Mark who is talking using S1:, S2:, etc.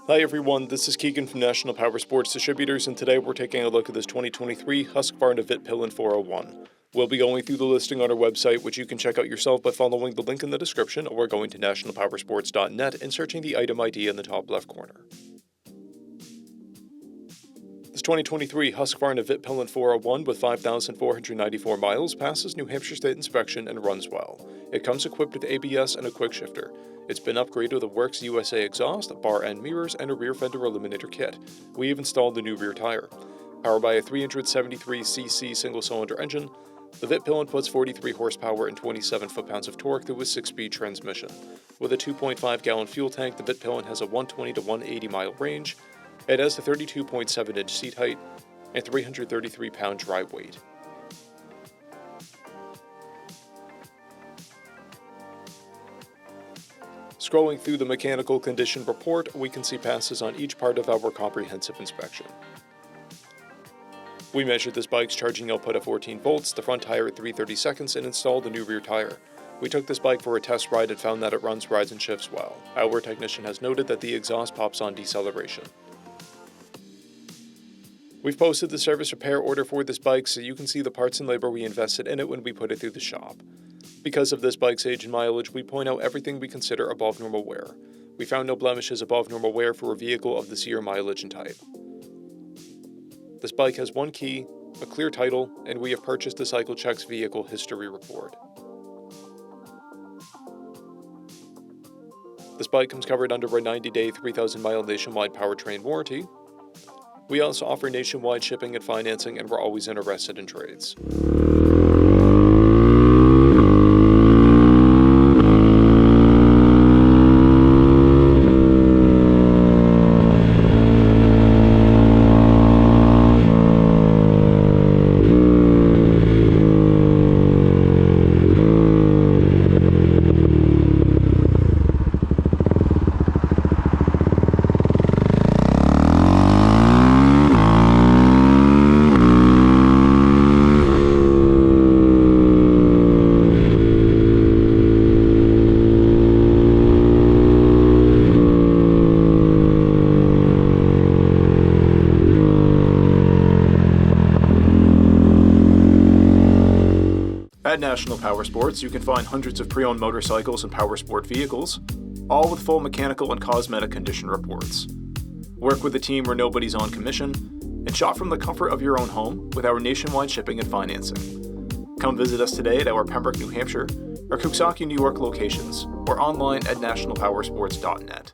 S1: Hi everyone, this is Keegan from National Powersports Distributors, and today we're taking a look at this 2023 HUSQVARNA VITPILEN 401. We'll be going through the listing on our website, which you can check out yourself by following the link in the description or going to nationalpowersports.net and searching the item ID in the top left corner. This 2023 HUSQVARNA VITPILEN 401 with 5,494 miles passes New Hampshire State inspection and runs well. It comes equipped with ABS and a quick shifter. It's been upgraded with a Works USA exhaust, bar end mirrors, and a rear fender eliminator kit. We have installed a new rear tire. Powered by a 373cc single-cylinder engine, the VITPILEN puts 43 horsepower and 27 foot-pounds of torque through a 6-speed transmission. With a 2.5-gallon fuel tank, the VITPILEN has a 120 to 180-mile range. It has a 32.7-inch seat height and 333-pound drive weight. Scrolling through the mechanical condition report, we can see passes on each part of our comprehensive inspection. We measured this bike's charging output at 14 volts, the front tire at 3/30 seconds, and installed a new rear tire. We took this bike for a test ride and found that it runs, rides, and shifts well. Our technician has noted that the exhaust pops on deceleration. We've posted the service repair order for this bike so you can see the parts and labor we invested in it when we put it through the shop. Because of this bike's age and mileage, we point out everything we consider above normal wear. We found no blemishes above normal wear for a vehicle of this year, mileage, and type. This bike has one key, a clear title, and we have purchased the CycleCheck's vehicle history report. This bike comes covered under a 90-day, 3,000-mile nationwide powertrain warranty. We also offer nationwide shipping and financing, and we're always interested in trades. At National Powersports, you can find hundreds of pre-owned motorcycles and powersport vehicles, all with full mechanical and cosmetic condition reports. Work with a team where nobody's on commission, and shop from the comfort of your own home with our nationwide shipping and financing. Come visit us today at our Pembroke, New Hampshire, or Coxsackie, New York locations, or online at nationalpowersports.net.